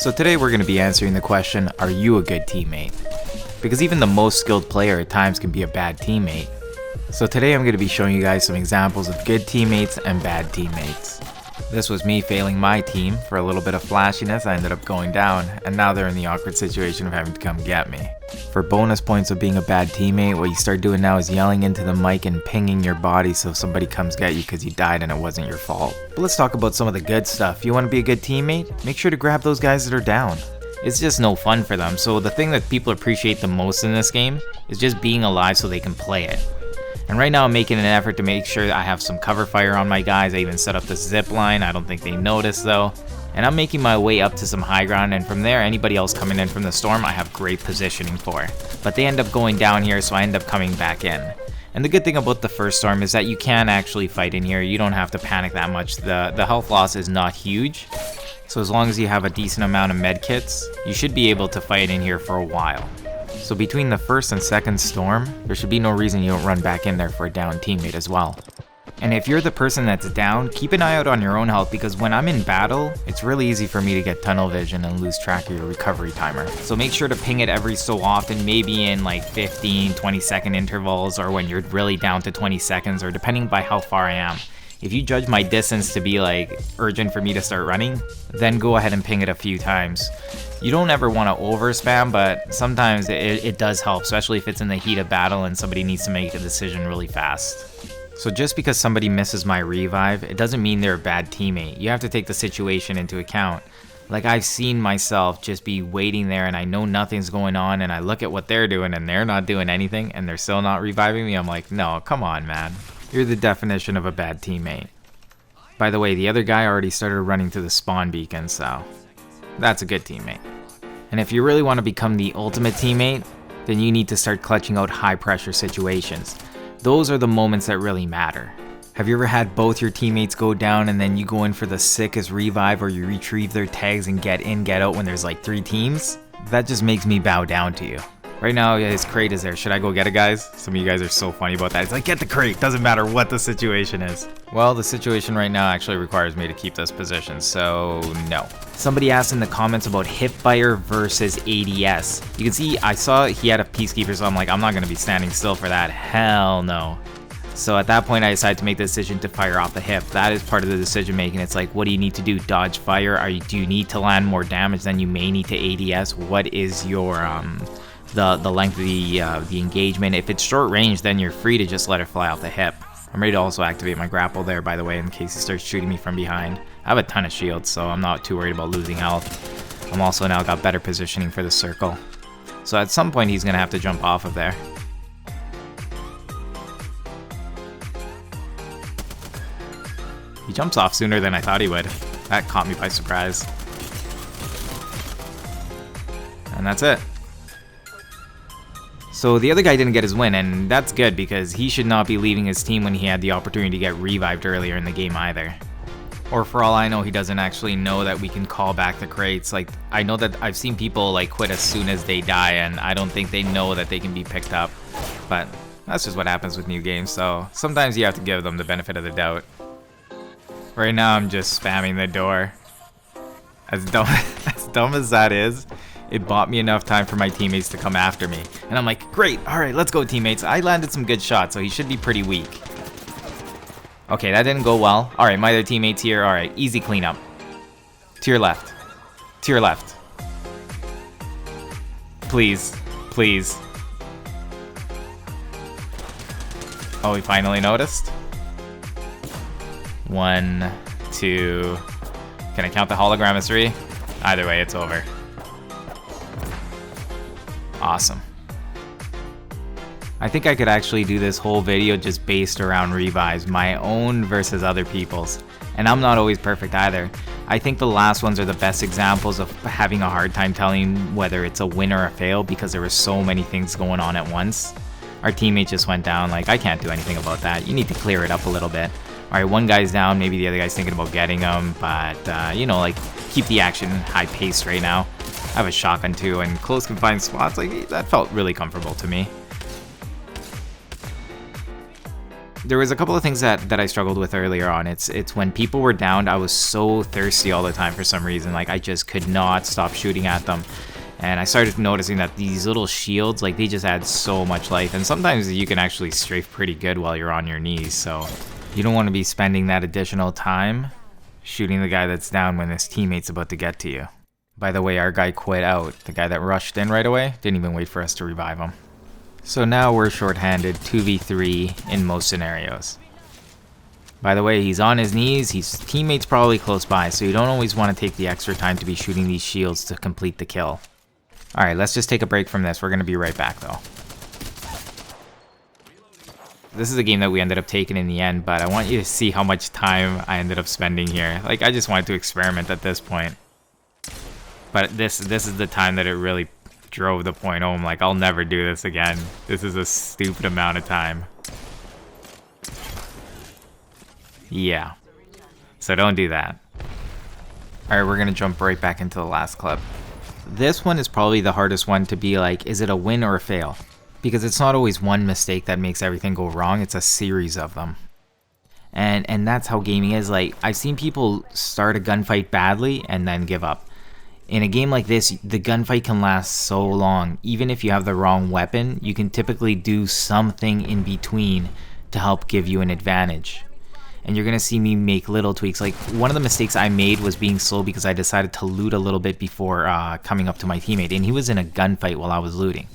So today we're going to be answering the question, are you a good teammate? Because even the most skilled player at times can be a bad teammate. So today I'm going to be showing you guys some examples of good teammates and bad teammates. This was me failing my team. For a little bit of flashiness, I ended up going down, and now they're in the awkward situation of having to come get me. For bonus points of being a bad teammate, what you start doing now is yelling into the mic and pinging your body so somebody comes get you because you died and it wasn't your fault. But let's talk about some of the good stuff. You want to be a good teammate? Make sure to grab those guys that are down. It's just no fun for them, so the thing that people appreciate the most in this game is just being alive so they can play it. And right now I'm making an effort to make sure I have some cover fire on my guys. I even set up the zip line. I don't think they notice though. And I'm making my way up to some high ground, and from there anybody else coming in from the storm I have great positioning for. But they end up going down here, so I end up coming back in. And the good thing about the first storm is that you can actually fight in here. You don't have to panic that much. The health loss is not huge. So as long as you have a decent amount of med kits, you should be able to fight in here for a while. So between the first and second storm, there should be no reason you don't run back in there for a down teammate as well. And if you're the person that's down, keep an eye out on your own health, because when I'm in battle, it's really easy for me to get tunnel vision and lose track of your recovery timer. So make sure to ping it every so often, maybe in like 15, 20 second intervals, or when you're really down to 20 seconds, or depending by how far I am. If you judge my distance to be like urgent for me to start running, then go ahead and ping it a few times. You don't ever want to over spam, but sometimes it does help, especially if it's in the heat of battle and somebody needs to make a decision really fast. So just because somebody misses my revive, it doesn't mean they're a bad teammate. You have to take the situation into account. Like, I've seen myself just be waiting there and I know nothing's going on, and I look at what they're doing and they're not doing anything and they're still not reviving me. I'm like, no, come on, man. You're the definition of a bad teammate. By the way, the other guy already started running to the spawn beacon, so that's a good teammate. And if you really want to become the ultimate teammate, then you need to start clutching out high pressure situations. Those are the moments that really matter. Have you ever had both your teammates go down and then you go in for the sickest revive, or you retrieve their tags and get in, get out when there's like 3 teams? That just makes me bow down to you. Right now, his crate is there. Should I go get it, guys? Some of you guys are so funny about that. It's like, get the crate. Doesn't matter what the situation is. Well, the situation right now actually requires me to keep this position, so no. Somebody asked in the comments about hipfire versus ADS. You can see, I saw he had a peacekeeper, so I'm like, I'm not going to be standing still for that. Hell no. So at that point, I decided to make the decision to fire off the hip. That is part of the decision making. It's like, what do you need to do? Dodge fire? Do you need to land more damage than you may need to ADS? What is your the length of the engagement? If it's short range, then you're free to just let it fly off the hip. I'm ready to also activate my grapple there, by the way, in case he starts shooting me from behind. I have a ton of shields, so I'm not too worried about losing health. I'm also now got better positioning for the circle. So at some point he's gonna have to jump off of there. He jumps off sooner than I thought he would. That caught me by surprise. And that's it. So the other guy didn't get his win, and that's good because he should not be leaving his team when he had the opportunity to get revived earlier in the game either. Or for all I know, he doesn't actually know that we can call back the crates. Like, I know that I've seen people like quit as soon as they die, and I don't think they know that they can be picked up. But that's just what happens with new games, so sometimes you have to give them the benefit of the doubt. Right now I'm just spamming the door. As dumb as that is, it bought me enough time for my teammates to come after me. And I'm like, great, alright, let's go teammates. I landed some good shots, so he should be pretty weak. Okay, that didn't go well. Alright, my other teammates here. Alright, easy cleanup. To your left. To your left. Please. Please. Oh, he finally noticed. 1, 2. Can I count the hologram as 3? Either way, it's over. Awesome. I think I could actually do this whole video just based around revives, my own versus other people's. And I'm not always perfect either. I think the last ones are the best examples of having a hard time telling whether it's a win or a fail because there were so many things going on at once. Our teammate just went down, like, I can't do anything about that. You need to clear it up a little bit. Alright, one guy's down, maybe the other guy's thinking about getting him, but, you know, like, keep the action high paced right now. I have a shotgun too, and close confined spots, like, that felt really comfortable to me. There was a couple of things that I struggled with earlier on. It's when people were downed, I was so thirsty all the time for some reason. Like, I just could not stop shooting at them. And I started noticing that these little shields, like, they just add so much life. And sometimes you can actually strafe pretty good while you're on your knees. So you don't want to be spending that additional time shooting the guy that's down when his teammate's about to get to you. By the way, our guy quit out. The guy that rushed in right away didn't even wait for us to revive him. So now we're shorthanded 2v3 in most scenarios. By the way, he's on his knees, his teammate's probably close by, so you don't always want to take the extra time to be shooting these shields to complete the kill. Alright, let's just take a break from this. We're going to be right back though. This is a game that we ended up taking in the end, but I want you to see how much time I ended up spending here. Like, I just wanted to experiment at this point. But this is the time that it really drove the point home. Like, I'll never do this again. This is a stupid amount of time. Yeah. So don't do that. Alright, we're gonna jump right back into the last clip. This one is probably the hardest one to be like, is it a win or a fail? Because it's not always one mistake that makes everything go wrong, it's a series of them. And that's how gaming is. Like, I've seen people start a gunfight badly and then give up. In a game like this, the gunfight can last so long. Even if you have the wrong weapon, you can typically do something in between to help give you an advantage. And you're going to see me make little tweaks. Like, one of the mistakes I made was being slow because I decided to loot a little bit before coming up to my teammate. And he was in a gunfight while I was looting.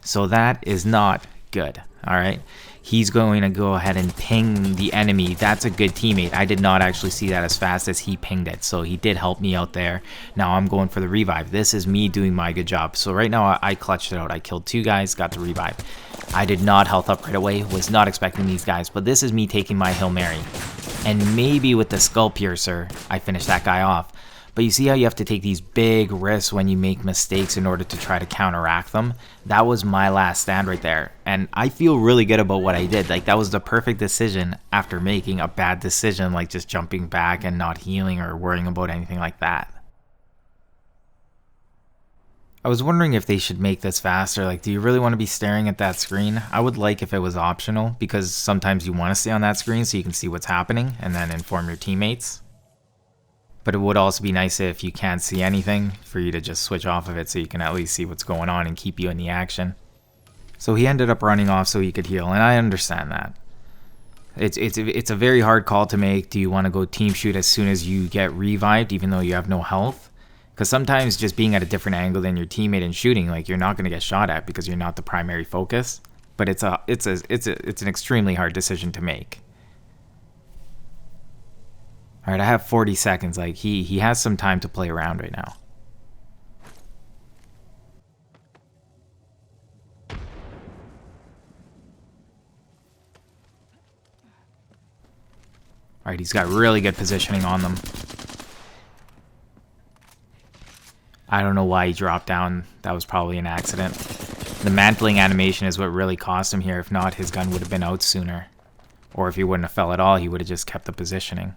So that is not good, alright? He's going to go ahead and ping the enemy. That's a good teammate. I did not actually see that as fast as he pinged it. So he did help me out there. Now I'm going for the revive. This is me doing my good job. So right now I clutched it out. I killed 2 guys, got the revive. I did not health up right away. Was not expecting these guys. But this is me taking my Hail Mary. And maybe with the Skull Piercer, I finished that guy off. But you see how you have to take these big risks when you make mistakes in order to try to counteract them? That was my last stand right there. And I feel really good about what I did. Like, that was the perfect decision after making a bad decision, like just jumping back and not healing or worrying about anything like that. I was wondering if they should make this faster. Like, do you really want to be staring at that screen? I would like if it was optional, because sometimes you want to stay on that screen so you can see what's happening and then inform your teammates. But it would also be nice if you can't see anything for you to just switch off of it so you can at least see what's going on and keep you in the action. So he ended up running off so he could heal, and I understand that. It's a very hard call to make. Do you want to go team shoot as soon as you get revived even though you have no health? Because sometimes just being at a different angle than your teammate and shooting, like, you're not going to get shot at because you're not the primary focus. But it's an extremely hard decision to make. Alright, I have 40 seconds. Like, he has some time to play around right now. Alright, he's got really good positioning on them. I don't know why he dropped down. That was probably an accident. The mantling animation is what really cost him here. If not, his gun would have been out sooner. Or if he wouldn't have fell at all, he would have just kept the positioning.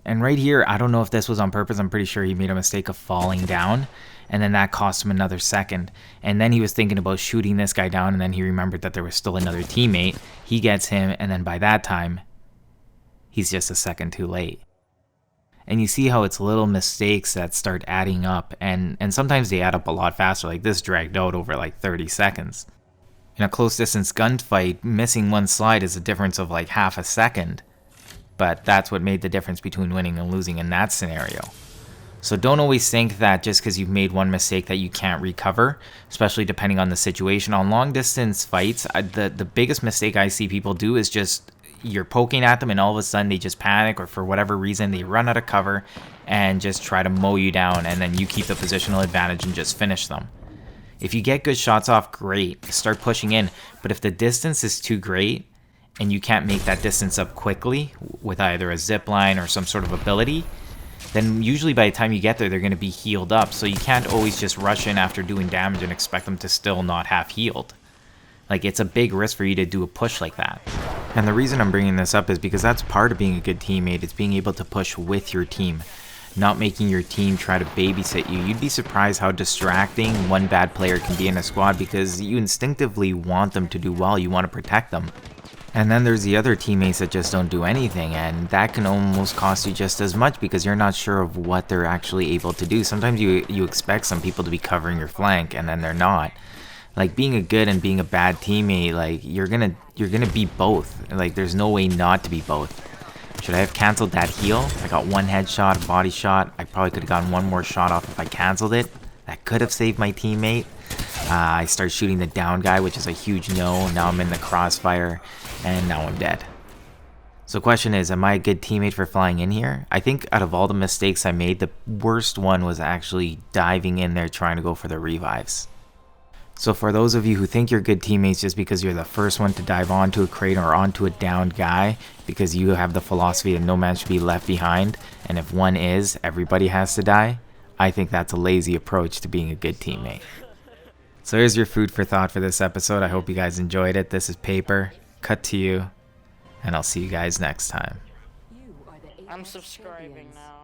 And right here, I don't know if this was on purpose. I'm pretty sure he made a mistake of falling down. And then that cost him another second. And then he was thinking about shooting this guy down. And then he remembered that there was still another teammate. He gets him. And then by that time, he's just a second too late. And you see how it's little mistakes that start adding up. And sometimes they add up a lot faster. Like, this dragged out over like 30 seconds. In a close distance gunfight, missing one slide is a difference of like half a second. But that's what made the difference between winning and losing in that scenario. So don't always think that just because you've made one mistake that you can't recover, especially depending on the situation. On long distance fights, the biggest mistake I see people do is just, you're poking at them and all of a sudden they just panic, or for whatever reason they run out of cover and just try to mow you down, and then you keep the positional advantage and just finish them. If you get good shots off, great, start pushing in. But if the distance is too great, and you can't make that distance up quickly with either a zip line or some sort of ability, then usually by the time you get there, they're going to be healed up. So you can't always just rush in after doing damage and expect them to still not have healed. Like, it's a big risk for you to do a push like that. And the reason I'm bringing this up is because that's part of being a good teammate. It's being able to push with your team, not making your team try to babysit you. You'd be surprised how distracting one bad player can be in a squad, because you instinctively want them to do well. You want to protect them. And then there's the other teammates that just don't do anything, and that can almost cost you just as much because you're not sure of what they're actually able to do. Sometimes you expect some people to be covering your flank, and then they're not. Like, being a good and being a bad teammate, like, you're gonna be both. Like, there's no way not to be both. Should I have canceled that heal? I got one headshot, a body shot. I probably could have gotten one more shot off if I canceled it. That could have saved my teammate. I start shooting the down guy, which is a huge no. Now I'm in the crossfire, and now I'm dead. So question is, am I a good teammate for flying in here? I think out of all the mistakes I made, the worst one was actually diving in there trying to go for the revives. So for those of you who think you're good teammates just because you're the first one to dive onto a crate or onto a downed guy, because you have the philosophy that no man should be left behind, and if one is, everybody has to die, I think that's a lazy approach to being a good teammate. So here's your food for thought for this episode. I hope you guys enjoyed it. This is Paper, cut to you, and I'll see you guys next time. I'm subscribing now.